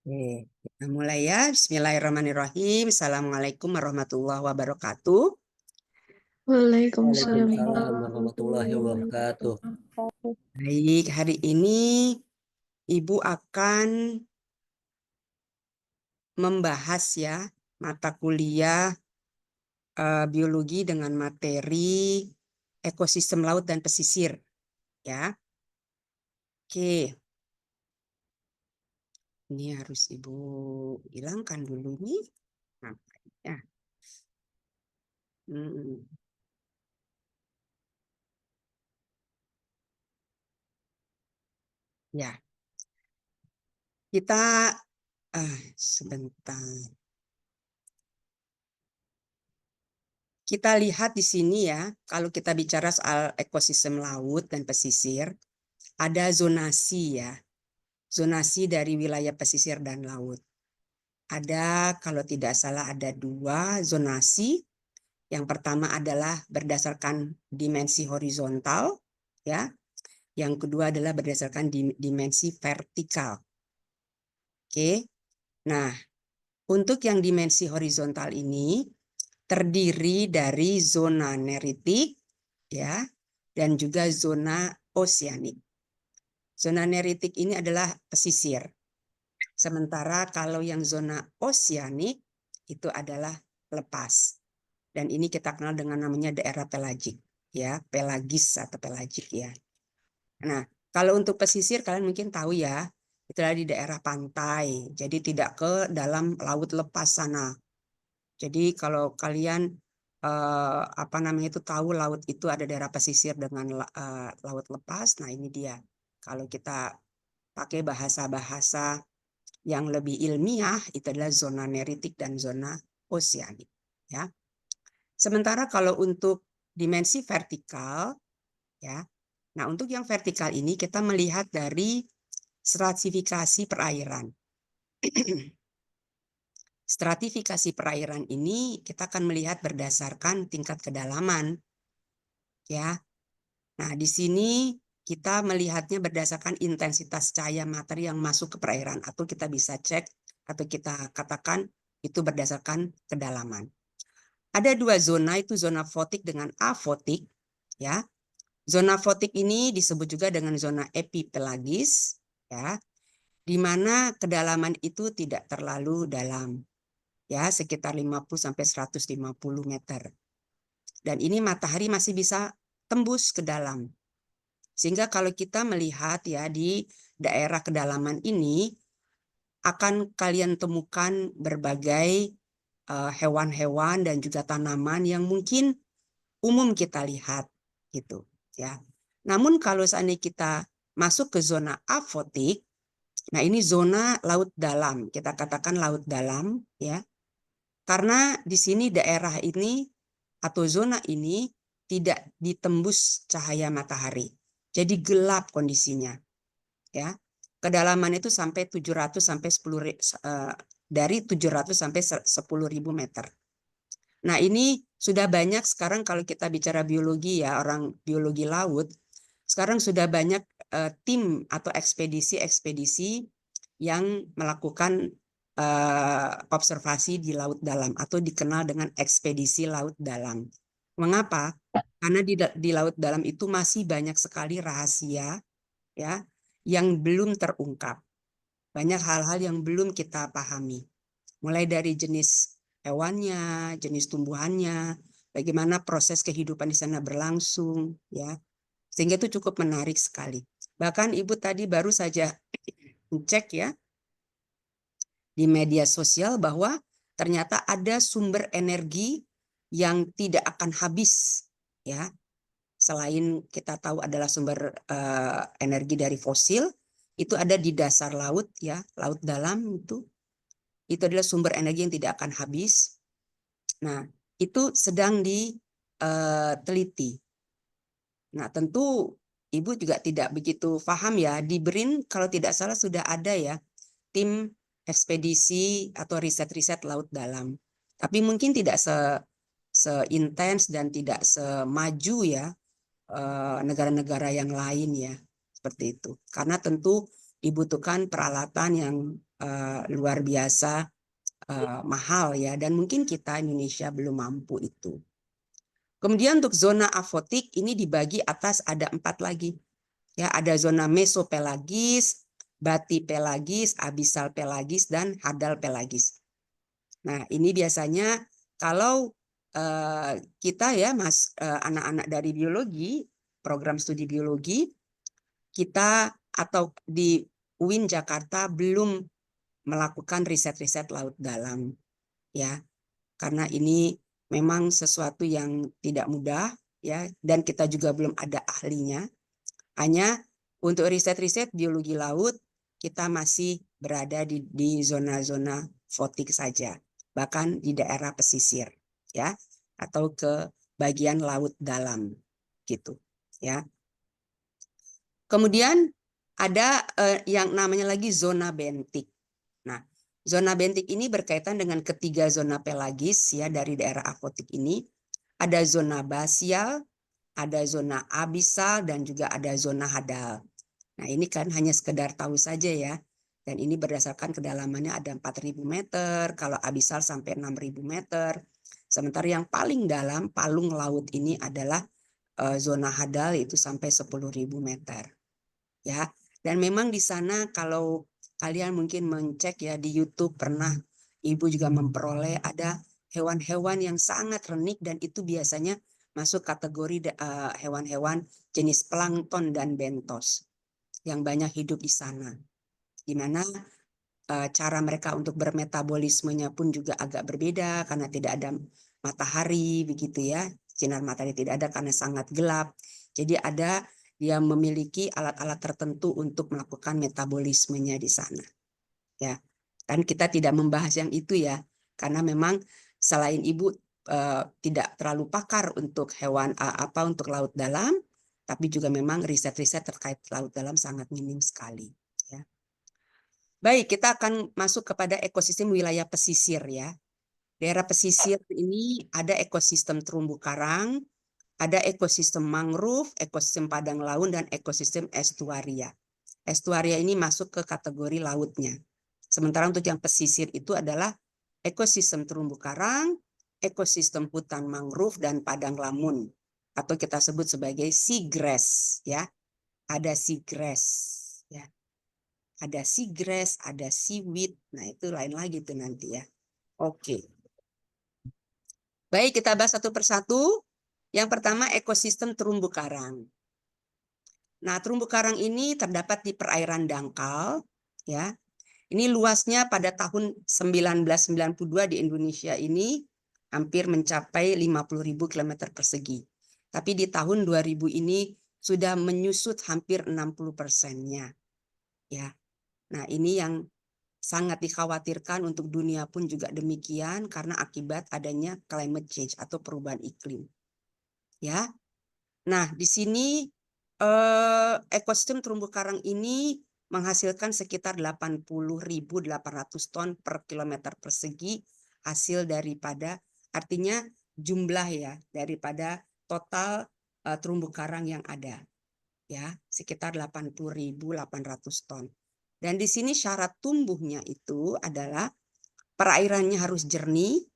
Oke, kita mulai ya. Bismillahirrahmanirrahim. Assalamualaikum warahmatullahi wabarakatuh. Waalaikumsalam Waalaikumsalam warahmatullahi warahmatullahi wabarakatuh. wabarakatuh. Baik, hari ini Ibu akan membahas ya mata kuliah biologi dengan materi ekosistem laut dan pesisir ya. Oke. Ini harus Ibu hilangkan dulu nih. Ya. Ya. Kita sebentar. Kita lihat di sini ya, kalau kita bicara soal ekosistem laut dan pesisir, ada zonasi ya. Zonasi dari wilayah pesisir dan laut. Ada, kalau tidak salah ada 2 zonasi. Yang pertama adalah berdasarkan dimensi horizontal, ya. Yang kedua adalah berdasarkan dimensi vertikal. Oke. Nah, untuk yang dimensi horizontal ini terdiri dari zona neritik, ya, dan juga zona oseanik. Zona neritik ini adalah pesisir. Sementara kalau yang zona oseanik itu adalah lepas. Dan ini kita kenal dengan namanya daerah pelagik, ya, pelagis atau pelagik ya. Nah, kalau untuk pesisir kalian mungkin tahu ya, itu ada di daerah pantai. Jadi tidak ke dalam laut lepas sana. Jadi kalau kalian itu tahu laut itu ada daerah pesisir dengan laut lepas, nah ini dia. Kalau kita pakai bahasa-bahasa yang lebih ilmiah itu adalah zona neritik dan zona oseanik, ya. Sementara kalau untuk dimensi vertikal, ya. Nah, untuk yang vertikal ini kita melihat dari stratifikasi perairan. Stratifikasi perairan ini kita akan melihat berdasarkan tingkat kedalaman, ya. Nah, di sini kita melihatnya berdasarkan intensitas cahaya matahari yang masuk ke perairan, atau kita bisa cek atau kita katakan itu berdasarkan kedalaman. Ada 2 zona, itu zona fotik dengan afotik, ya. Zona fotik ini disebut juga dengan zona epipelagis, ya, di mana kedalaman itu tidak terlalu dalam. Ya, sekitar 50 sampai 150 meter. Dan ini matahari masih bisa tembus ke dalam. Sehingga kalau kita melihat ya di daerah kedalaman ini akan kalian temukan berbagai hewan-hewan dan juga tanaman yang mungkin umum kita lihat gitu ya. Namun kalau seandainya kita masuk ke zona afotik, nah ini zona laut dalam, kita katakan laut dalam ya. Karena di sini daerah ini atau zona ini tidak ditembus cahaya matahari. Jadi gelap kondisinya. Ya. Kedalaman itu sampai 700 sampai 10 dari 700 sampai 10.000 meter. Nah, ini sudah banyak sekarang kalau kita bicara biologi ya, orang biologi laut, sekarang sudah banyak tim atau ekspedisi-ekspedisi yang melakukan observasi di laut dalam atau dikenal dengan ekspedisi laut dalam. Mengapa? Karena di laut dalam itu masih banyak sekali rahasia ya yang belum terungkap. Banyak hal-hal yang belum kita pahami. Mulai dari jenis hewannya, jenis tumbuhannya, bagaimana proses kehidupan di sana berlangsung ya. Sehingga itu cukup menarik sekali. Bahkan Ibu tadi baru saja cek ya di media sosial bahwa ternyata ada sumber energi yang tidak akan habis ya. Selain kita tahu adalah sumber energi dari fosil, itu ada di dasar laut ya, laut dalam itu adalah sumber energi yang tidak akan habis. Nah, itu sedang diteliti. Nah, tentu Ibu juga tidak begitu paham ya. Di BRIN kalau tidak salah sudah ada ya tim ekspedisi atau riset-riset laut dalam. Tapi mungkin tidak seintens dan tidak semaju ya negara-negara yang lain ya. Seperti itu. Karena tentu dibutuhkan peralatan yang luar biasa mahal ya, dan mungkin kita Indonesia belum mampu itu. Kemudian untuk zona afotik ini dibagi atas ada 4 lagi. Ya, ada zona mesopelagis, batipelagis, abisal pelagis, dan hadal pelagis. Nah, ini biasanya kalau kita ya anak-anak dari biologi, program studi biologi, kita atau di UIN Jakarta belum melakukan riset-riset laut dalam ya. Karena ini memang sesuatu yang tidak mudah ya, dan kita juga belum ada ahlinya. Hanya untuk riset-riset biologi laut kita masih berada di zona-zona fotik saja, bahkan di daerah pesisir ya, atau ke bagian laut dalam gitu ya. Kemudian ada yang namanya lagi zona bentik. Nah, zona bentik ini berkaitan dengan ketiga zona pelagis ya dari daerah afotik ini. Ada zona basial, ada zona abisal, dan juga ada zona hadal. Nah, ini kan hanya sekedar tahu saja ya. Dan ini berdasarkan kedalamannya ada 4.000 meter, kalau abisal sampai 6.000 meter. Sementara yang paling dalam, palung laut ini adalah zona hadal, itu sampai 10.000 meter. Ya, dan memang di sana kalau kalian mungkin mencek ya di YouTube, pernah Ibu juga memperoleh ada hewan-hewan yang sangat renik, dan itu biasanya masuk kategori hewan-hewan jenis plankton dan bentos yang banyak hidup di sana. Di mana cara mereka untuk bermetabolismenya pun juga agak berbeda karena tidak ada matahari begitu ya. Sinar matahari tidak ada karena sangat gelap. Jadi ada dia memiliki alat-alat tertentu untuk melakukan metabolismenya di sana. Ya. Dan kita tidak membahas yang itu ya, karena memang selain Ibu tidak terlalu pakar untuk hewan untuk laut dalam, tapi juga memang riset-riset terkait laut dalam sangat minim sekali. Ya. Baik, kita akan masuk kepada ekosistem wilayah pesisir ya. Daerah pesisir ini ada ekosistem terumbu karang, ada ekosistem mangrove, ekosistem padang laut, dan ekosistem estuaria. Estuaria ini masuk ke kategori lautnya. Sementara untuk yang pesisir itu adalah ekosistem terumbu karang, ekosistem hutan mangrove, dan padang lamun. Atau kita sebut sebagai seagrass. Ya. Ada seagrass. Ya. Ada seagrass, ada seaweed. Nah, itu lain lagi tuh nanti ya. Oke. Baik, kita bahas satu persatu. Yang pertama, ekosistem terumbu karang. Nah, terumbu karang ini terdapat di perairan dangkal, ya. Ini luasnya pada tahun 1992 di Indonesia ini hampir mencapai 50.000 km persegi. Tapi di tahun 2000 ini sudah menyusut hampir 60%-nya. Ya. Nah, ini yang sangat dikhawatirkan untuk dunia pun juga demikian karena akibat adanya climate change atau perubahan iklim. Ya. Nah, di sini ekosistem terumbu karang ini menghasilkan sekitar 80.800 ton per kilometer persegi hasil daripada, artinya jumlah ya, daripada total terumbu karang yang ada. Ya, sekitar 80.800 ton. Dan di sini syarat tumbuhnya itu adalah perairannya harus jernih,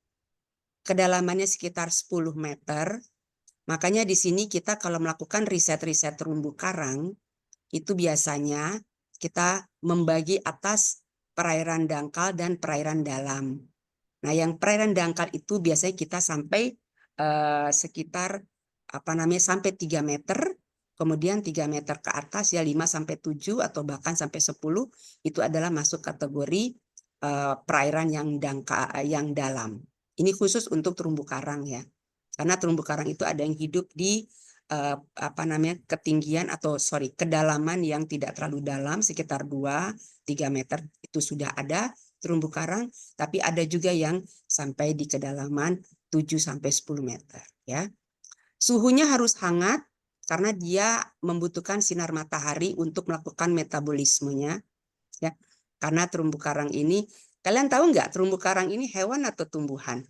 kedalamannya sekitar 10 meter. Makanya di sini kita kalau melakukan riset-riset terumbu karang, itu biasanya kita membagi atas perairan dangkal dan perairan dalam. Nah, yang perairan dangkal itu biasanya kita sampai sekitar sampai 3 meter, kemudian 3 meter ke atas ya 5 sampai 7 atau bahkan sampai 10 itu adalah masuk kategori perairan yang dalam. Ini khusus untuk terumbu karang ya. Karena terumbu karang itu ada yang hidup di ketinggian atau kedalaman yang tidak terlalu dalam, sekitar 2-3 meter itu sudah ada terumbu karang, tapi ada juga yang sampai di kedalaman 7 sampai 10 meter ya. Suhunya harus hangat karena dia membutuhkan sinar matahari untuk melakukan metabolismenya ya. Karena terumbu karang ini, kalian tahu nggak terumbu karang ini hewan atau tumbuhan?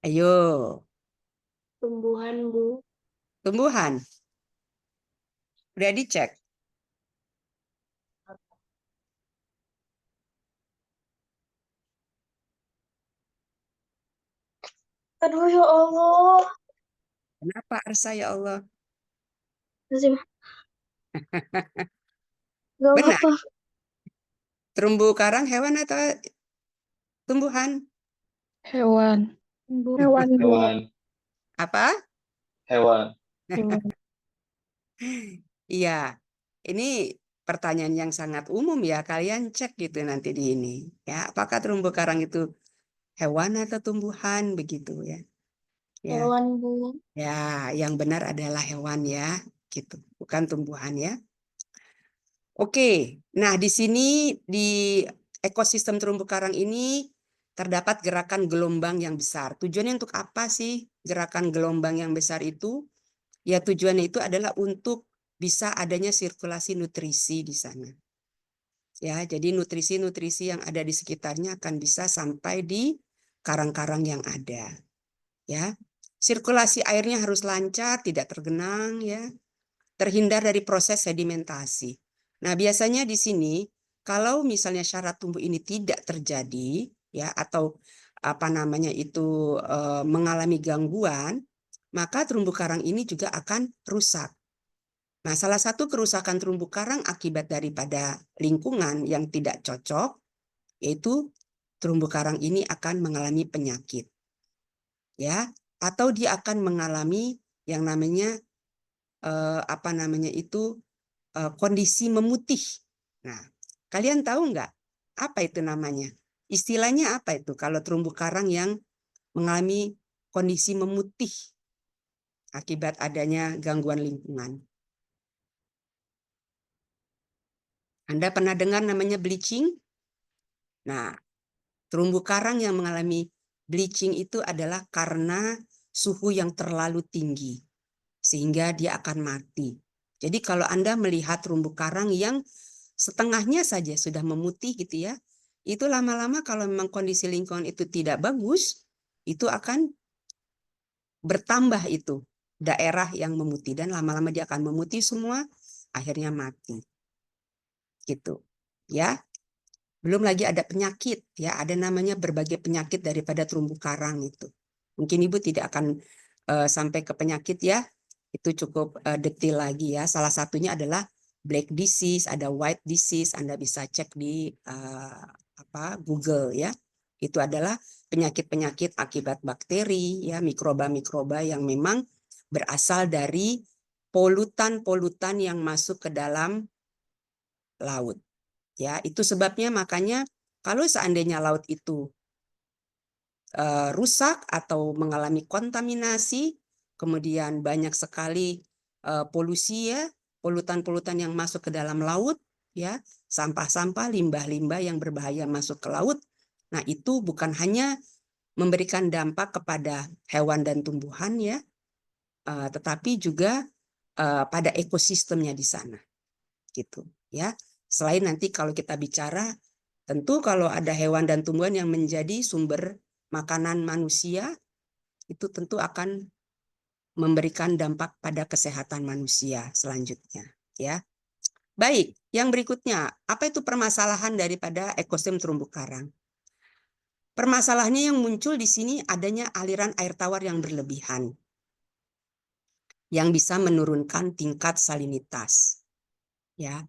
Ayo. Tumbuhan, Bu. Tumbuhan. Udah dicek? Aduh ya Allah. Kenapa Arsa ya Allah? Lazim. Gak Benar. apa-apa. Terumbu karang hewan atau tumbuhan? Hewan. Hewan, Bu. Hewan, Apa? hewan. Hewan. Iya, ini pertanyaan yang sangat umum ya. Kalian cek gitu nanti di ini. Ya, apakah terumbu karang itu hewan atau tumbuhan begitu ya? Ya, Hewan, Bu. ya, yang benar adalah hewan ya, gitu, bukan tumbuhan ya. Oke, nah di sini di ekosistem terumbu karang ini terdapat gerakan gelombang yang besar. Tujuannya untuk apa sih gerakan gelombang yang besar itu? Ya tujuannya itu adalah untuk bisa adanya sirkulasi nutrisi di sana. Ya, jadi nutrisi-nutrisi yang ada di sekitarnya akan bisa sampai di karang-karang yang ada. Ya, sirkulasi airnya harus lancar, tidak tergenang, ya, terhindar dari proses sedimentasi. Nah, biasanya di sini kalau misalnya syarat tumbuh ini tidak terjadi, ya, atau apa namanya itu mengalami gangguan, maka terumbu karang ini juga akan rusak. Nah, salah satu kerusakan terumbu karang akibat daripada lingkungan yang tidak cocok, yaitu terumbu karang ini akan mengalami penyakit, ya, atau dia akan mengalami yang namanya apa namanya itu kondisi memutih. Nah, kalian tahu nggak apa itu namanya? Istilahnya apa itu kalau terumbu karang yang mengalami kondisi memutih akibat adanya gangguan lingkungan? Anda pernah dengar namanya bleaching? Nah, terumbu karang yang mengalami bleaching itu adalah karena suhu yang terlalu tinggi, sehingga dia akan mati. Jadi kalau Anda melihat terumbu karang yang setengahnya saja sudah memutih gitu ya, itu lama-lama kalau memang kondisi lingkungan itu tidak bagus, itu akan bertambah itu daerah yang memutih dan lama-lama dia akan memutih semua, akhirnya mati. Gitu. Ya. Belum lagi ada penyakit, ya, ada namanya berbagai penyakit daripada terumbu karang itu. Mungkin Ibu tidak akan sampai ke penyakit ya, itu cukup detail lagi ya. Salah satunya adalah black disease, ada white disease, Anda bisa cek di Google ya. Itu adalah penyakit-penyakit akibat bakteri, ya, mikroba-mikroba yang memang berasal dari polutan-polutan yang masuk ke dalam laut. Ya, itu sebabnya makanya kalau seandainya laut itu rusak atau mengalami kontaminasi, kemudian banyak sekali polusi ya, polutan-polutan yang masuk ke dalam laut, ya, sampah-sampah, limbah-limbah yang berbahaya masuk ke laut. Nah, itu bukan hanya memberikan dampak kepada hewan dan tumbuhan ya, tetapi juga pada ekosistemnya di sana, gitu ya. Selain nanti kalau kita bicara tentu kalau ada hewan dan tumbuhan yang menjadi sumber makanan manusia, itu tentu akan memberikan dampak pada kesehatan manusia selanjutnya. Ya, baik. Yang berikutnya, apa itu permasalahan daripada ekosistem terumbu karang? Permasalahannya yang muncul di sini adanya aliran air tawar yang berlebihan, yang bisa menurunkan tingkat salinitas. Ya,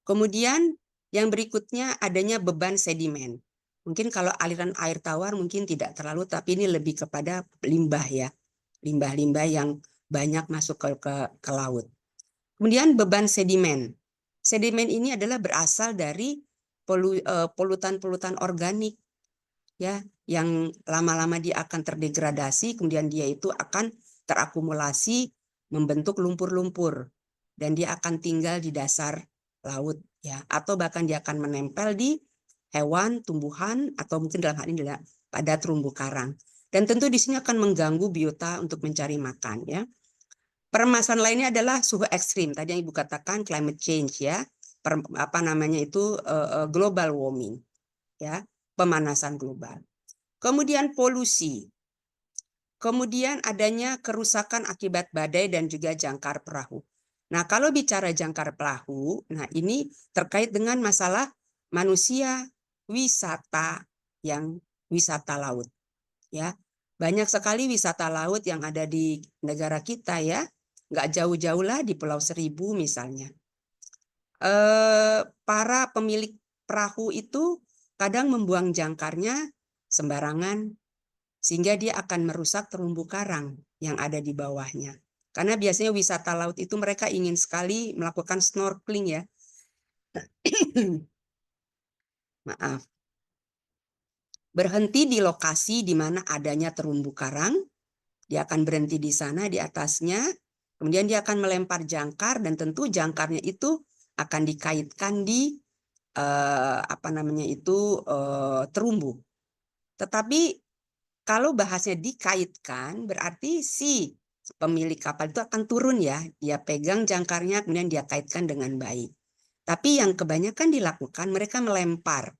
kemudian yang berikutnya adanya beban sedimen. Mungkin kalau aliran air tawar mungkin tidak terlalu, tapi ini lebih kepada limbah ya. Limbah-limbah yang banyak masuk ke laut. Kemudian beban sedimen. Sedimen ini adalah berasal dari polutan-polutan organik ya, yang lama-lama dia akan terdegradasi, kemudian dia itu akan terakumulasi membentuk lumpur-lumpur dan dia akan tinggal di dasar laut ya, atau bahkan dia akan menempel di hewan, tumbuhan, atau mungkin dalam hal ini adalah pada terumbu karang. Dan tentu di sini akan mengganggu biota untuk mencari makan ya. Permasalahan lainnya adalah suhu ekstrim. Tadi yang Ibu katakan climate change ya. Apa namanya itu global warming ya, pemanasan global. Kemudian polusi. Kemudian adanya kerusakan akibat badai dan juga jangkar perahu. Nah, kalau bicara jangkar perahu, nah ini terkait dengan masalah manusia wisata yang wisata laut, ya. Banyak sekali wisata laut yang ada di negara kita, ya. Nggak jauh-jauh lah di Pulau Seribu misalnya. Para pemilik perahu itu kadang membuang jangkarnya sembarangan, sehingga dia akan merusak terumbu karang yang ada di bawahnya. Karena biasanya wisata laut itu mereka ingin sekali melakukan snorkeling, ya. Maaf. Berhenti di lokasi di mana adanya terumbu karang, dia akan berhenti di sana di atasnya, kemudian dia akan melempar jangkar dan tentu jangkarnya itu akan dikaitkan di terumbu. Tetapi kalau bahasnya dikaitkan, berarti si pemilik kapal itu akan turun, ya. Dia pegang jangkarnya, kemudian dia kaitkan dengan baik. Tapi yang kebanyakan dilakukan, mereka melempar.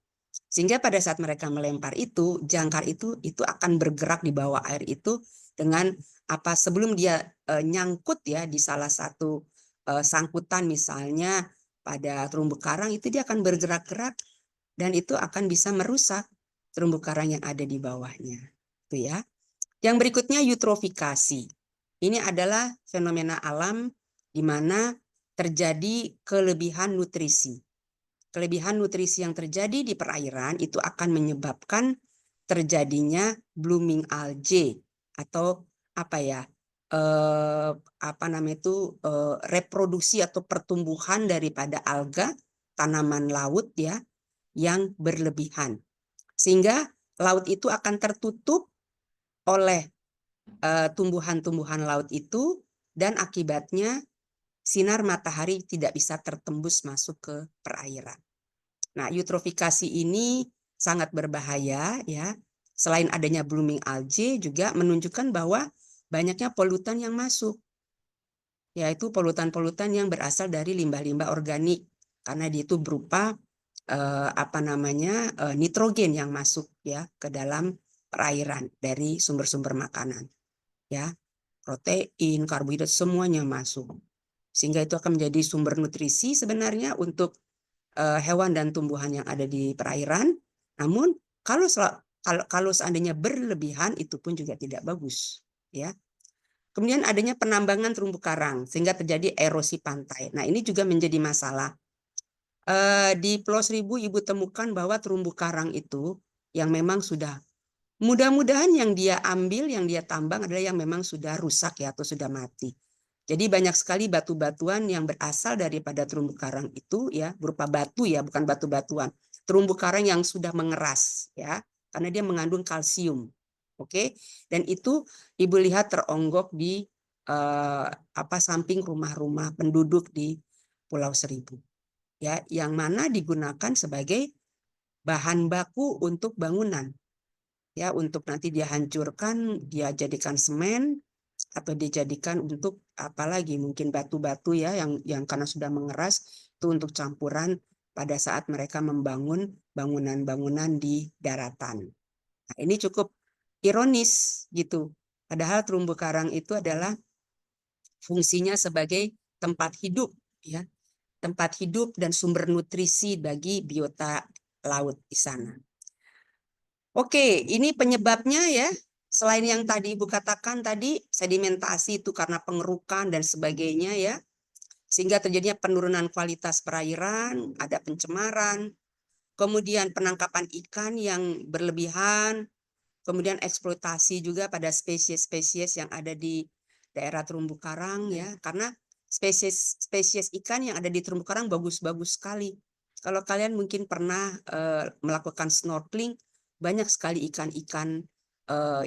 Sehingga pada saat mereka melempar itu, jangkar itu akan bergerak di bawah air itu dengan sebelum dia nyangkut, ya, di salah satu sangkutan misalnya pada terumbu karang, itu dia akan bergerak-gerak dan itu akan bisa merusak terumbu karang yang ada di bawahnya. Itu, ya. Yang berikutnya eutrofikasi. Ini adalah fenomena alam di mana terjadi kelebihan nutrisi. Kelebihan nutrisi yang terjadi di perairan itu akan menyebabkan terjadinya blooming algae atau reproduksi atau pertumbuhan daripada alga tanaman laut, ya, yang berlebihan. Sehingga laut itu akan tertutup oleh tumbuhan-tumbuhan laut itu dan akibatnya sinar matahari tidak bisa tertembus masuk ke perairan. Nah, eutrofikasi ini sangat berbahaya, ya. Selain adanya blooming algae juga menunjukkan bahwa banyaknya polutan yang masuk, yaitu polutan-polutan yang berasal dari limbah-limbah organik karena dia itu berupa nitrogen yang masuk, ya, ke dalam perairan dari sumber-sumber makanan, ya. Protein, karbohidrat semuanya masuk. Sehingga itu akan menjadi sumber nutrisi sebenarnya untuk hewan dan tumbuhan yang ada di perairan. Namun kalau seandainya berlebihan itu pun juga tidak bagus, ya. Kemudian adanya penambangan terumbu karang sehingga terjadi erosi pantai. Nah, ini juga menjadi masalah. Di Pulau Seribu Ibu temukan bahwa terumbu karang itu yang memang sudah, mudah-mudahan yang dia ambil, yang dia tambang adalah yang memang sudah rusak, ya, atau sudah mati. Jadi banyak sekali batu-batuan yang berasal daripada terumbu karang itu, ya, berupa batu, ya, bukan batu-batuan. Terumbu karang yang sudah mengeras, ya, karena dia mengandung kalsium. Oke. Dan itu Ibu lihat teronggok di samping rumah-rumah penduduk di Pulau Seribu, ya, yang mana digunakan sebagai bahan baku untuk bangunan, ya, untuk nanti dia hancurkan, dia jadikan semen atau dijadikan untuk apalagi mungkin batu-batu, ya, yang karena sudah mengeras itu untuk campuran pada saat mereka membangun bangunan-bangunan di daratan. Nah, ini cukup ironis gitu. Padahal terumbu karang itu adalah fungsinya sebagai tempat hidup, ya. Tempat hidup dan sumber nutrisi bagi biota laut di sana. Oke, ini penyebabnya, ya. Selain yang tadi Ibu katakan tadi, sedimentasi itu karena pengerukan dan sebagainya, ya. Sehingga terjadinya penurunan kualitas perairan, ada pencemaran, kemudian penangkapan ikan yang berlebihan, kemudian eksploitasi juga pada spesies-spesies yang ada di daerah terumbu karang, ya. Karena spesies ikan yang ada di terumbu karang bagus-bagus sekali. Kalau kalian mungkin pernah melakukan snorkeling, banyak sekali ikan-ikan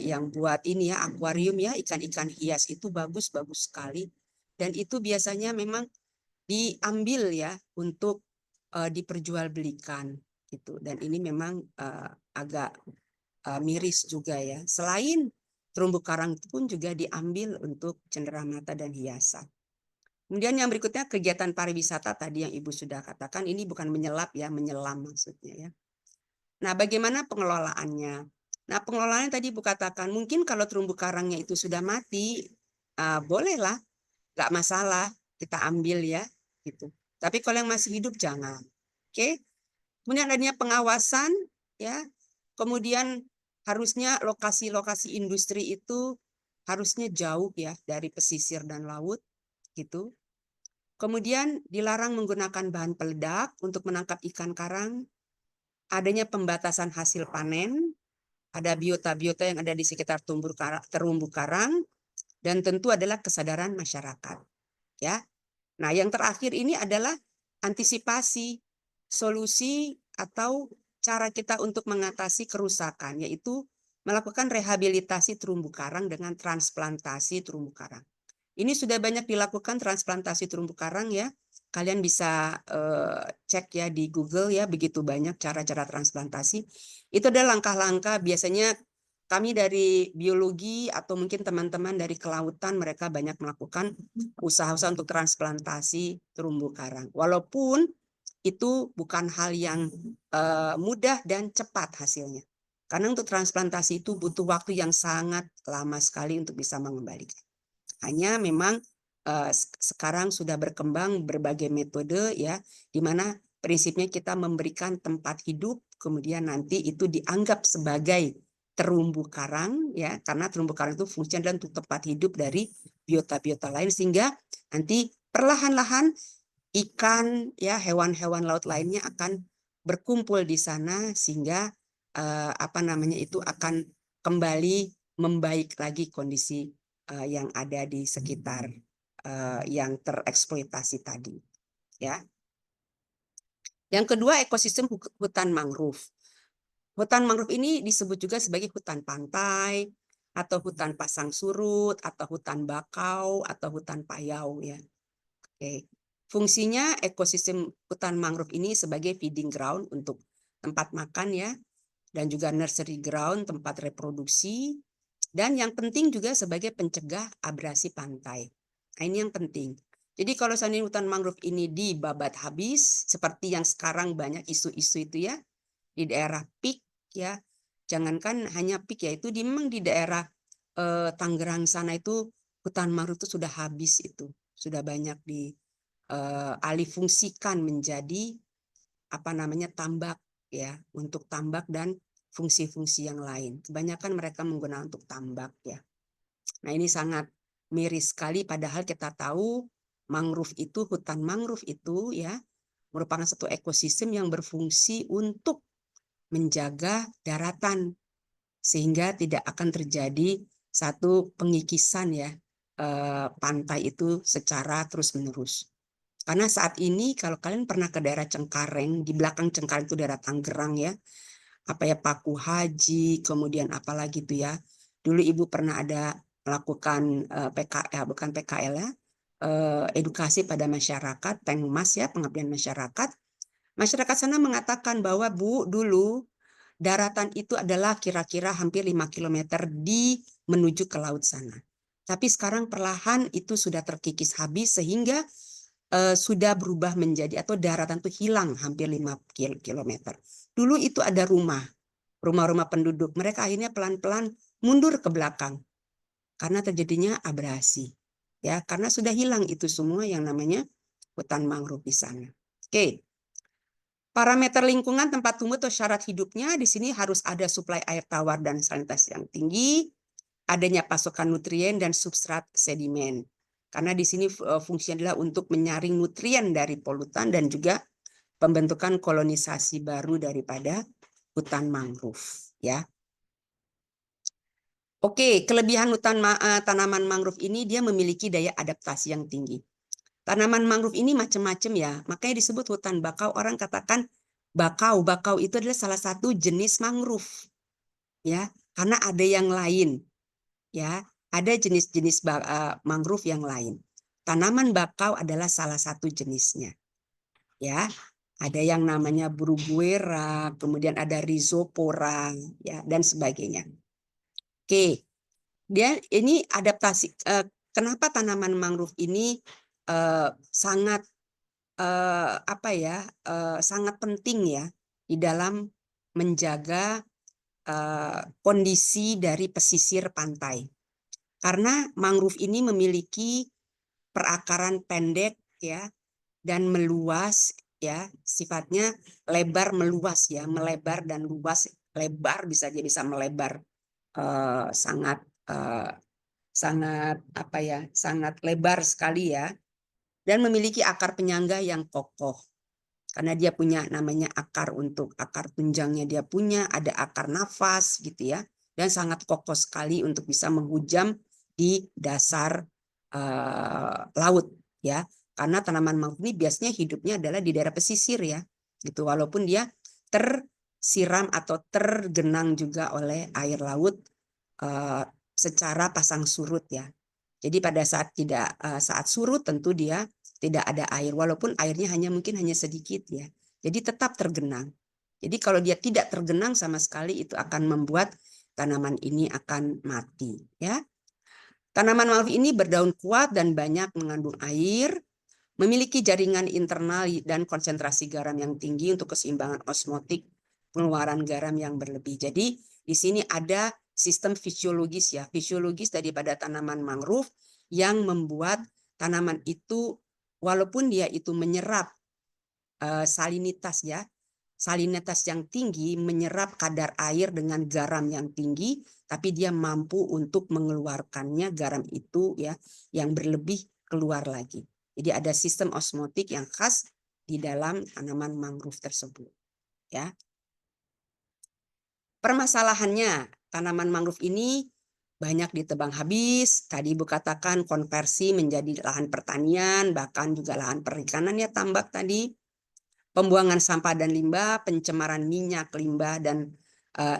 yang buat ini, ya, akuarium, ya, ikan-ikan hias itu bagus-bagus sekali. Dan itu biasanya memang diambil, ya, untuk diperjualbelikan gitu. Dan ini memang agak miris juga, ya. Selain terumbu karang itu pun juga diambil untuk cenderamata dan hiasan. Kemudian yang berikutnya kegiatan pariwisata tadi yang Ibu sudah katakan, ini bukan menyelap, ya, menyelam maksudnya, ya. Nah, bagaimana pengelolaannya? Nah, pengelolaannya tadi Ibu katakan, mungkin kalau terumbu karangnya itu sudah mati, bolehlah, nggak masalah, kita ambil ya, gitu. Tapi kalau yang masih hidup jangan. Oke. Kemudian adanya pengawasan, ya. Kemudian harusnya lokasi-lokasi industri itu harusnya jauh ya dari pesisir dan laut, gitu. Kemudian dilarang menggunakan bahan peledak untuk menangkap ikan karang. Adanya pembatasan hasil panen, ada biota-biota yang ada di sekitar terumbu karang, dan tentu adalah kesadaran masyarakat. Ya. Nah, yang terakhir ini adalah antisipasi, solusi atau cara kita untuk mengatasi kerusakan, yaitu melakukan rehabilitasi terumbu karang dengan transplantasi terumbu karang. Ini sudah banyak dilakukan transplantasi terumbu karang ya. Kalian bisa cek ya di Google ya, begitu banyak cara-cara transplantasi. Itu adalah langkah-langkah biasanya kami dari biologi atau mungkin teman-teman dari kelautan mereka banyak melakukan usaha-usaha untuk transplantasi terumbu karang. Walaupun itu bukan hal yang mudah dan cepat hasilnya. Karena untuk transplantasi itu butuh waktu yang sangat lama sekali untuk bisa mengembalikan. Hanya memang sekarang sudah berkembang berbagai metode ya, di mana prinsipnya kita memberikan tempat hidup, kemudian nanti itu dianggap sebagai terumbu karang ya, karena terumbu karang itu fungsinya adalah untuk tempat hidup dari biota-biota lain, sehingga nanti perlahan-lahan ikan ya, hewan-hewan laut lainnya akan berkumpul di sana sehingga apa namanya itu akan kembali membaik lagi kondisi yang ada di sekitar yang tereksploitasi tadi ya. Yang kedua, ekosistem hutan mangrove. Hutan mangrove ini disebut juga sebagai hutan pantai atau hutan pasang surut atau hutan bakau atau hutan payau ya. Oke. Fungsinya ekosistem hutan mangrove ini sebagai feeding ground untuk tempat makan ya, dan juga nursery ground tempat reproduksi, dan yang penting juga sebagai pencegah abrasi pantai. Nah, ini yang penting. Jadi kalau seandainya hutan mangrove ini dibabat habis, seperti yang sekarang banyak isu-isu itu ya, di daerah Pik ya, jangankan hanya Pik ya, itu memang di daerah Tangerang sana itu hutan mangrove itu sudah habis itu, sudah banyak alih fungsikan menjadi apa namanya tambak ya, untuk tambak dan fungsi-fungsi yang lain. Kebanyakan mereka menggunakan untuk tambak ya. Nah, ini sangat miris sekali padahal kita tahu mangrove itu, hutan mangrove itu ya merupakan satu ekosistem yang berfungsi untuk menjaga daratan sehingga tidak akan terjadi satu pengikisan ya pantai itu secara terus-menerus. Karena saat ini kalau kalian pernah ke daerah Cengkareng, di belakang Cengkareng itu daerah Tangerang ya, apa ya Paku Haji, kemudian apalagi itu ya. Dulu Ibu pernah ada melakukan PKL, bukan PKL ya, edukasi pada masyarakat, Pengmas ya, pengabdian masyarakat. Masyarakat sana mengatakan bahwa Bu, dulu daratan itu adalah kira-kira hampir 5 km di menuju ke laut sana. Tapi sekarang perlahan itu sudah terkikis habis sehingga sudah berubah menjadi atau daratan itu hilang hampir 5 km. Dulu itu ada rumah-rumah penduduk. Mereka akhirnya pelan-pelan mundur ke belakang karena terjadinya abrasi. Ya, karena sudah hilang itu semua yang namanya hutan mangrove di sana. Oke. Parameter lingkungan tempat tumbuh atau syarat hidupnya di sini harus ada suplai air tawar dan salinitas yang tinggi, adanya pasokan nutrien dan substrat sedimen. Karena di sini fungsinya adalah untuk menyaring nutrien dari polutan dan juga pembentukan kolonisasi baru daripada hutan mangrove ya. Oke, kelebihan tanaman mangrove ini dia memiliki daya adaptasi yang tinggi. Tanaman mangrove ini macam-macam ya, makanya disebut hutan bakau. Orang katakan bakau itu adalah salah satu jenis mangrove ya, karena ada yang lain ya. Ada jenis-jenis mangrove yang lain. Tanaman bakau adalah salah satu jenisnya. Ya, ada yang namanya Bruguera, kemudian ada Rhizopora, ya, dan sebagainya. Oke, dia ini adaptasi. Kenapa tanaman mangrove ini sangat apa ya, sangat penting ya di dalam menjaga kondisi dari pesisir pantai. Karena mangrove ini memiliki perakaran pendek ya dan meluas ya, sifatnya lebar meluas ya, melebar dan luas. Lebar bisa melebar sangat sangat apa ya, sangat lebar sekali ya, dan memiliki akar penyangga yang kokoh. Karena dia punya namanya akar untuk akar tunjangnya, dia punya ada akar nafas gitu ya, dan sangat kokoh sekali untuk bisa menghujam di dasar laut ya. Karena tanaman mangrove ini biasanya hidupnya adalah di daerah pesisir ya, gitu. Walaupun dia tersiram atau tergenang juga oleh air laut secara pasang surut ya. Jadi pada saat saat surut tentu dia tidak ada air, walaupun airnya mungkin hanya sedikit ya. Jadi tetap tergenang. Jadi kalau dia tidak tergenang sama sekali itu akan membuat tanaman ini akan mati ya. Tanaman mangrove ini berdaun kuat dan banyak mengandung air, memiliki jaringan internal dan konsentrasi garam yang tinggi untuk keseimbangan osmotik pengeluaran garam yang berlebih. Jadi di sini ada sistem fisiologis ya, fisiologis daripada tanaman mangrove yang membuat tanaman itu walaupun dia itu menyerap salinitas ya, salinitas yang tinggi, menyerap kadar air dengan garam yang tinggi, tapi dia mampu untuk mengeluarkannya garam itu ya yang berlebih keluar lagi. Jadi ada sistem osmotik yang khas di dalam tanaman mangrove tersebut ya. Permasalahannya, tanaman mangrove ini banyak ditebang habis. Tadi Ibu katakan konversi menjadi lahan pertanian, bahkan juga lahan perikanan ya, tambak tadi. Pembuangan sampah dan limbah, pencemaran minyak, limbah dan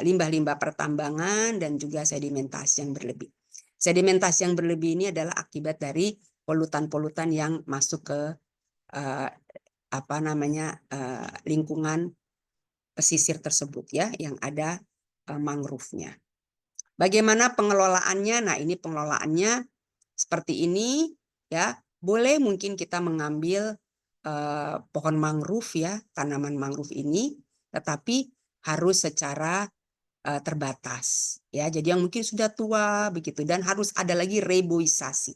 limbah-limbah pertambangan, dan juga sedimentasi yang berlebih. Sedimentasi yang berlebih ini adalah akibat dari polutan-polutan yang masuk ke lingkungan pesisir tersebut ya, yang ada mangrove-nya. Bagaimana pengelolaannya? Nah, ini pengelolaannya seperti ini ya. Boleh mungkin kita mengambil pohon mangrove ya, tanaman mangrove ini, tetapi harus secara terbatas ya. Jadi yang mungkin sudah tua begitu, dan harus ada lagi reboisasi.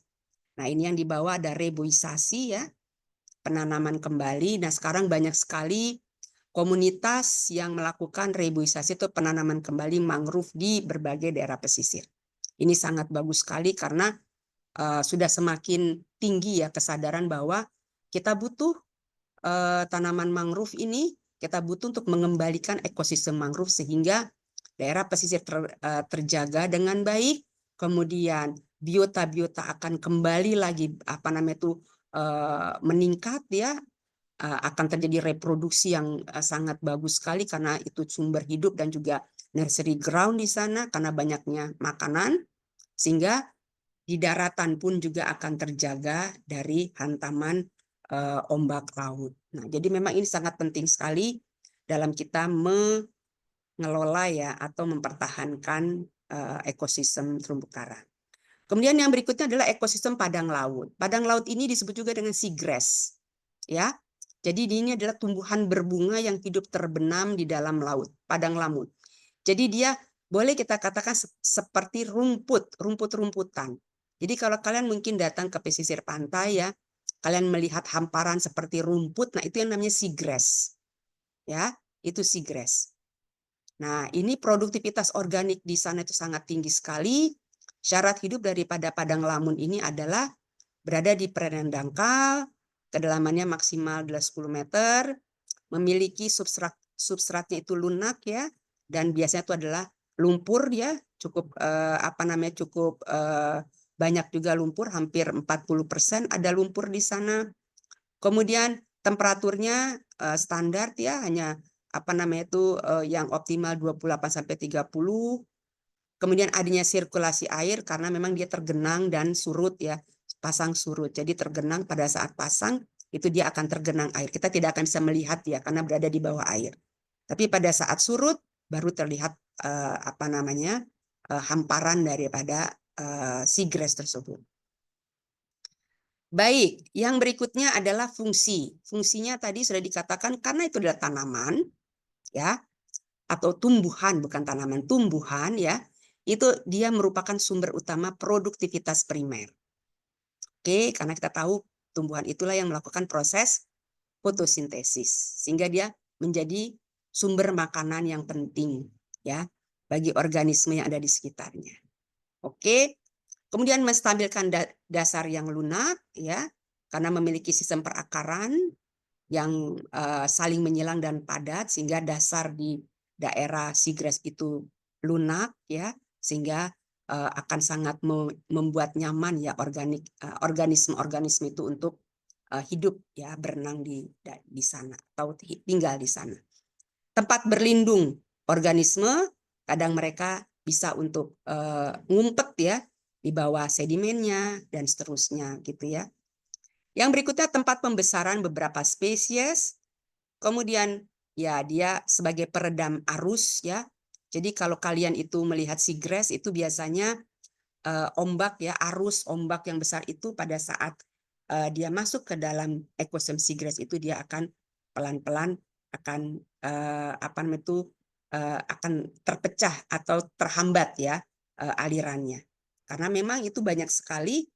Nah, ini yang di bawah ada reboisasi ya, penanaman kembali. Nah, sekarang banyak sekali komunitas yang melakukan reboisasi atau penanaman kembali mangrove di berbagai daerah pesisir. Ini sangat bagus sekali karena sudah semakin tinggi ya kesadaran bahwa kita butuh tanaman mangrove ini, kita butuh untuk mengembalikan ekosistem mangrove sehingga daerah pesisir terjaga dengan baik, kemudian biota-biota akan kembali lagi meningkat ya, akan terjadi reproduksi yang sangat bagus sekali karena itu sumber hidup dan juga nursery ground di sana karena banyaknya makanan, sehingga di daratan pun juga akan terjaga dari hantaman ombak laut. Nah, jadi memang ini sangat penting sekali dalam kita mengelola ya atau mempertahankan ekosistem terumbu karang. Kemudian yang berikutnya adalah ekosistem padang laut. Padang laut ini disebut juga dengan seagrass. Ya. Jadi ini adalah tumbuhan berbunga yang hidup terbenam di dalam laut, padang laut. Jadi dia boleh kita katakan seperti rumput-rumputan. Jadi kalau kalian mungkin datang ke pesisir pantai ya, kalian melihat hamparan seperti rumput, nah itu yang namanya seagrass. Ya, itu seagrass. Nah, ini produktivitas organik di sana itu sangat tinggi sekali. Syarat hidup daripada padang lamun ini adalah berada di perairan dangkal, kedalamannya maksimal 10 meter, memiliki substratnya itu lunak ya, dan biasanya itu adalah lumpur ya, cukup cukup banyak juga lumpur, hampir 40% ada lumpur di sana. Kemudian temperaturnya standar ya, hanya yang optimal 28 sampai 30. Kemudian adanya sirkulasi air karena memang dia tergenang dan surut ya, pasang surut. Jadi tergenang pada saat pasang itu dia akan tergenang air. Kita tidak akan bisa melihat ya karena berada di bawah air. Tapi pada saat surut baru terlihat hamparan daripada seagrass tersebut. Baik, yang berikutnya adalah fungsi. Fungsinya tadi sudah dikatakan karena itu adalah tanaman ya. atau tumbuhan, bukan tanaman, tumbuhan ya, itu dia merupakan sumber utama produktivitas primer. Oke, karena kita tahu tumbuhan itulah yang melakukan proses fotosintesis, sehingga dia menjadi sumber makanan yang penting ya bagi organisme yang ada di sekitarnya. Oke, kemudian menstabilkan dasar yang lunak ya, karena memiliki sistem perakaran yang saling menyilang dan padat, sehingga dasar di daerah seagrass itu lunak ya, sehingga akan sangat membuat nyaman ya organisme-organisme itu untuk hidup ya, berenang di sana atau tinggal di sana. Tempat berlindung organisme, kadang mereka bisa untuk ngumpet ya di bawah sedimennya dan seterusnya gitu ya. Yang berikutnya tempat pembesaran beberapa spesies. Kemudian ya dia sebagai peredam arus ya. Jadi kalau kalian itu melihat seagrass itu biasanya ombak ya, arus ombak yang besar itu pada saat dia masuk ke dalam ekosistem seagrass itu dia akan pelan-pelan akan akan terpecah atau terhambat ya alirannya. Karena memang itu banyak sekali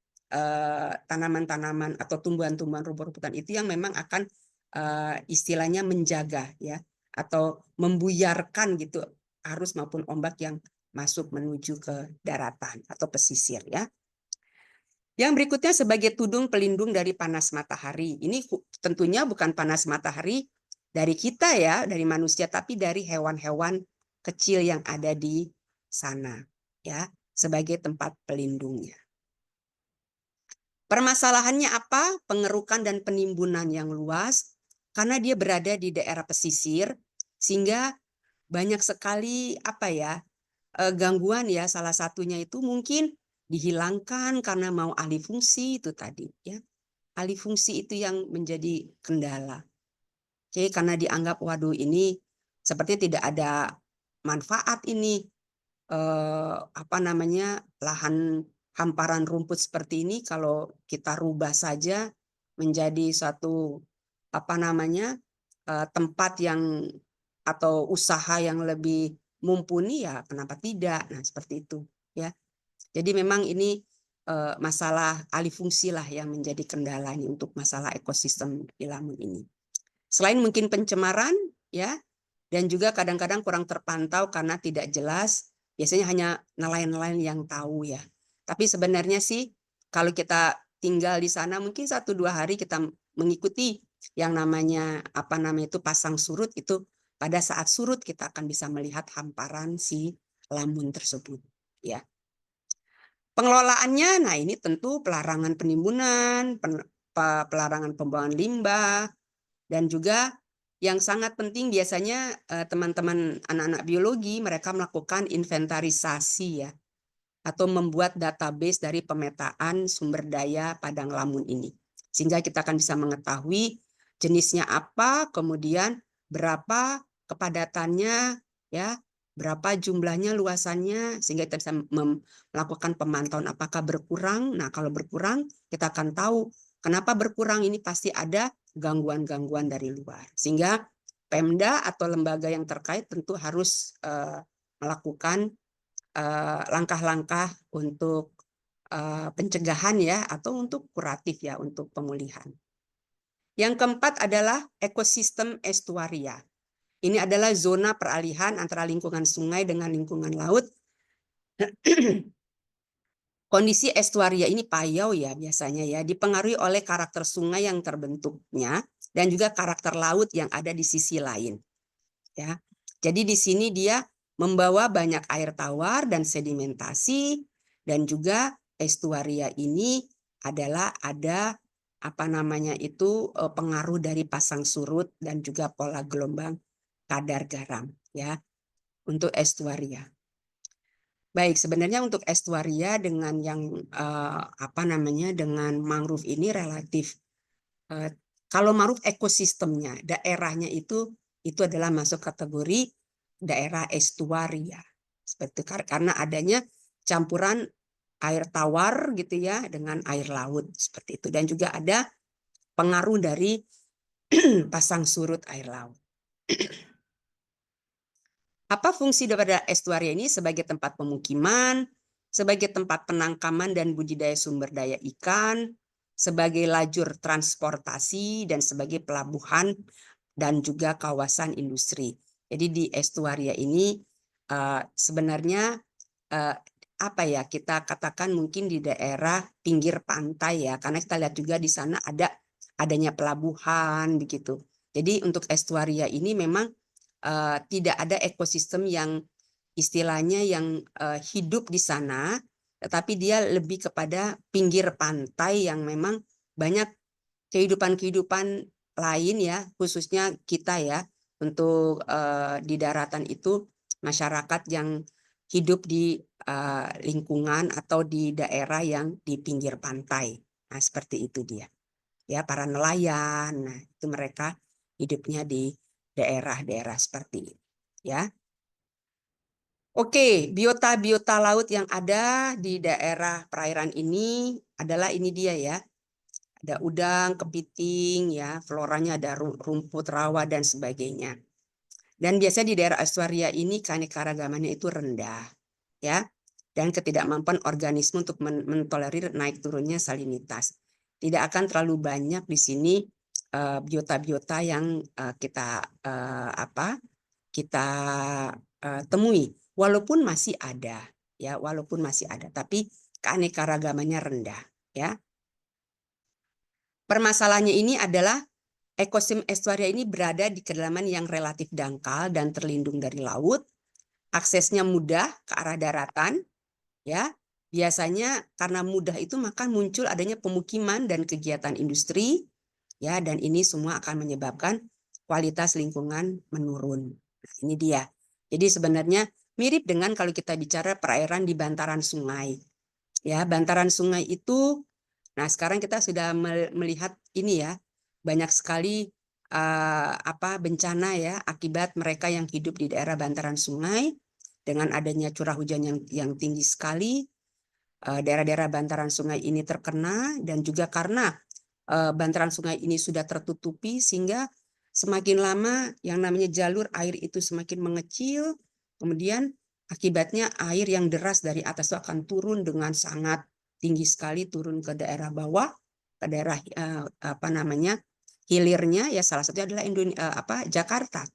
tanaman-tanaman atau tumbuhan-tumbuhan rumput-rumputan itu yang memang akan istilahnya menjaga ya atau membuyarkan gitu arus maupun ombak yang masuk menuju ke daratan atau pesisir ya. Yang berikutnya sebagai tudung pelindung dari panas matahari. Ini tentunya bukan panas matahari dari kita ya, dari manusia, tapi dari hewan-hewan kecil yang ada di sana ya, sebagai tempat pelindungnya. Permasalahannya apa? Pengerukan dan penimbunan yang luas karena dia berada di daerah pesisir, sehingga banyak sekali gangguan ya. Salah satunya itu mungkin dihilangkan karena mau alih fungsi itu tadi ya. Alih fungsi itu yang menjadi kendala. Oke, karena dianggap waduh ini sepertinya tidak ada manfaat ini lahan hamparan rumput seperti ini kalau kita rubah saja menjadi suatu tempat yang atau usaha yang lebih mumpuni ya kenapa tidak. Nah, seperti itu ya. Jadi memang ini masalah alih fungsi lah yang menjadi kendala ini untuk masalah ekosistem di Lamun ini. Selain mungkin pencemaran ya, dan juga kadang-kadang kurang terpantau karena tidak jelas, biasanya hanya nelayan-nelayan yang tahu ya. Tapi sebenarnya sih kalau kita tinggal di sana mungkin 1-2 hari kita mengikuti yang namanya itu pasang surut, itu pada saat surut kita akan bisa melihat hamparan si Lamun tersebut ya. Pengelolaannya, nah ini tentu pelarangan penimbunan, pelarangan pembuangan limbah, dan juga yang sangat penting biasanya teman-teman anak-anak biologi mereka melakukan inventarisasi ya, atau membuat database dari pemetaan sumber daya padang Lamun ini. Sehingga kita akan bisa mengetahui jenisnya apa, kemudian berapa kepadatannya ya, berapa jumlahnya, luasannya, sehingga kita bisa melakukan pemantauan apakah berkurang. Nah, kalau berkurang, kita akan tahu kenapa berkurang, ini pasti ada gangguan-gangguan dari luar. Sehingga Pemda atau lembaga yang terkait tentu harus melakukan langkah-langkah untuk pencegahan ya, atau untuk kuratif ya, untuk pemulihan. Yang keempat adalah ekosistem estuaria. Ini adalah zona peralihan antara lingkungan sungai dengan lingkungan laut. Kondisi estuaria ini payau ya biasanya ya, dipengaruhi oleh karakter sungai yang terbentuknya dan juga karakter laut yang ada di sisi lain. Ya. Jadi di sini dia membawa banyak air tawar dan sedimentasi, dan juga estuaria ini adalah ada pengaruh dari pasang surut dan juga pola gelombang kadar garam ya untuk estuaria. Baik, sebenarnya untuk estuaria dengan yang dengan mangrove ini relatif kalau mangrove ekosistemnya, daerahnya itu adalah masuk kategori daerah estuaria. Seperti karena adanya campuran air tawar gitu ya dengan air laut seperti itu, dan juga ada pengaruh dari pasang surut air laut. Apa fungsi daripada estuaria ini? Sebagai tempat pemukiman, sebagai tempat penangkaman dan budidaya sumber daya ikan, sebagai lajur transportasi, dan sebagai pelabuhan dan juga kawasan industri. Jadi di estuaria ini sebenarnya apa ya, kita katakan mungkin di daerah pinggir pantai ya, karena kita lihat juga di sana adanya pelabuhan begitu. Jadi untuk estuaria ini memang tidak ada ekosistem yang istilahnya yang hidup di sana, tetapi dia lebih kepada pinggir pantai yang memang banyak kehidupan-kehidupan lain ya, khususnya kita ya, untuk di daratan itu masyarakat yang hidup di lingkungan atau di daerah yang di pinggir pantai. Nah, seperti itu dia. Ya, para nelayan. Nah, itu mereka hidupnya di daerah-daerah seperti itu, ya. Oke, biota-biota laut yang ada di daerah perairan ini adalah ini dia ya. Ada udang, kepiting, ya, floranya ada rumput rawa dan sebagainya. Dan biasanya di daerah estuaria ini keanekaragamannya itu rendah, ya, dan ketidakmampuan organisme untuk mentolerir naik turunnya salinitas. Tidak akan terlalu banyak di sini biota-biota yang kita temui, walaupun masih ada, ya, walaupun masih ada, tapi keanekaragamannya rendah, ya. Permasalahannya ini adalah ekosistem estuaria ini berada di kedalaman yang relatif dangkal dan terlindung dari laut, aksesnya mudah ke arah daratan, ya. Biasanya karena mudah itu maka muncul adanya pemukiman dan kegiatan industri, ya, dan ini semua akan menyebabkan kualitas lingkungan menurun. Nah, ini dia. Jadi sebenarnya mirip dengan kalau kita bicara perairan di bantaran sungai. Ya, bantaran sungai itu, nah sekarang kita sudah melihat ini ya, banyak sekali bencana ya akibat mereka yang hidup di daerah bantaran sungai dengan adanya curah hujan yang tinggi sekali. Daerah-daerah bantaran sungai ini terkena, dan juga karena bantaran sungai ini sudah tertutupi sehingga semakin lama yang namanya jalur air itu semakin mengecil, kemudian akibatnya air yang deras dari atas itu akan turun dengan sangat tinggi sekali, turun ke daerah bawah, ke daerah hilirnya ya, salah satunya adalah Jakarta.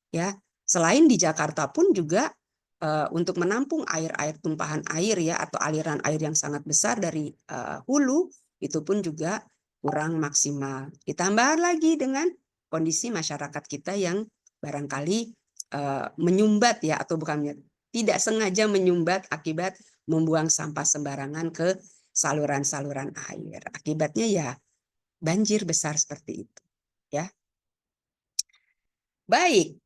Ya, selain di Jakarta pun juga untuk menampung air tumpahan air ya, atau aliran air yang sangat besar dari hulu itu pun juga kurang maksimal. Ditambah lagi dengan kondisi masyarakat kita yang barangkali menyumbat ya, atau bukan tidak sengaja menyumbat akibat membuang sampah sembarangan ke saluran-saluran air. Akibatnya ya banjir besar seperti itu, ya. Baik.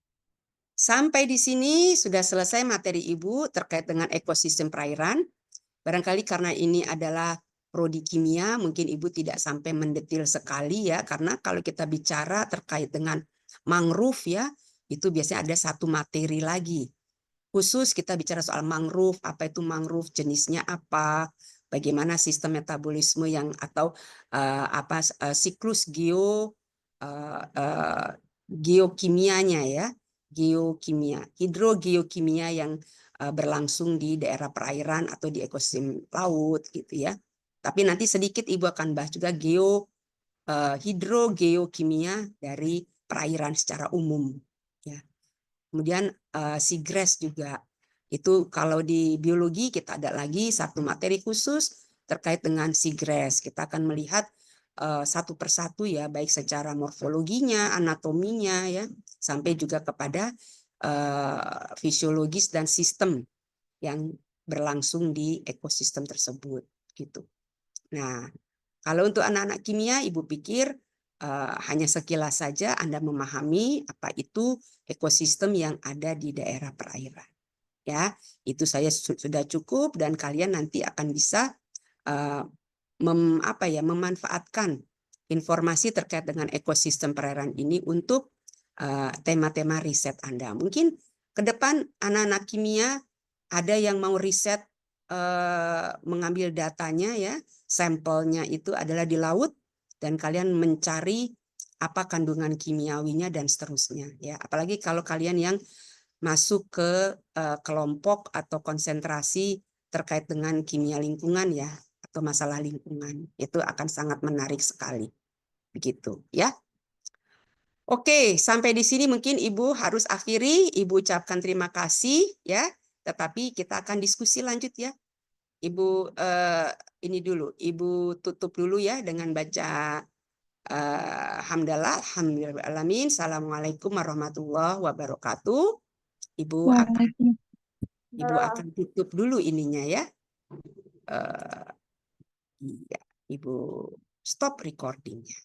Sampai di sini sudah selesai materi Ibu terkait dengan ekosistem perairan. Barangkali karena ini adalah prodi kimia, mungkin Ibu tidak sampai mendetil sekali ya, karena kalau kita bicara terkait dengan mangrove ya, itu biasanya ada satu materi lagi. Khusus kita bicara soal mangrove, apa itu mangrove, jenisnya apa, bagaimana sistem metabolisme yang atau siklus geokimianya ya, hidrogeokimia yang berlangsung di daerah perairan atau di ekosistem laut gitu ya. Tapi nanti sedikit Ibu akan bahas juga hidrogeokimia dari perairan secara umum ya. Kemudian seagrass juga. Itu kalau di biologi kita ada lagi satu materi khusus terkait dengan seagrass. Kita akan melihat satu persatu ya, baik secara morfologinya, anatominya ya, sampai juga kepada fisiologis dan sistem yang berlangsung di ekosistem tersebut gitu. Nah, kalau untuk anak-anak kimia, Ibu pikir hanya sekilas saja Anda memahami apa itu ekosistem yang ada di daerah perairan. Ya, itu saya sudah cukup, dan kalian nanti akan bisa memanfaatkan informasi terkait dengan ekosistem perairan ini untuk tema-tema riset Anda. Mungkin ke depan anak-anak kimia ada yang mau riset mengambil datanya ya, sampelnya itu adalah di laut, dan kalian mencari apa kandungan kimiawinya dan seterusnya ya. Apalagi kalau kalian yang masuk ke kelompok atau konsentrasi terkait dengan kimia lingkungan ya, atau masalah lingkungan. Itu akan sangat menarik sekali. Begitu ya. Oke, sampai di sini mungkin Ibu harus akhiri. Ibu ucapkan terima kasih ya. Tetapi kita akan diskusi lanjut ya. Ibu ini dulu, Ibu tutup dulu ya dengan baca hamdalah, alhamdulillahirabbil alamin. Assalamualaikum warahmatullahi wabarakatuh. Ibu akan tutup dulu ininya ya. Iya, Ibu stop recordingnya.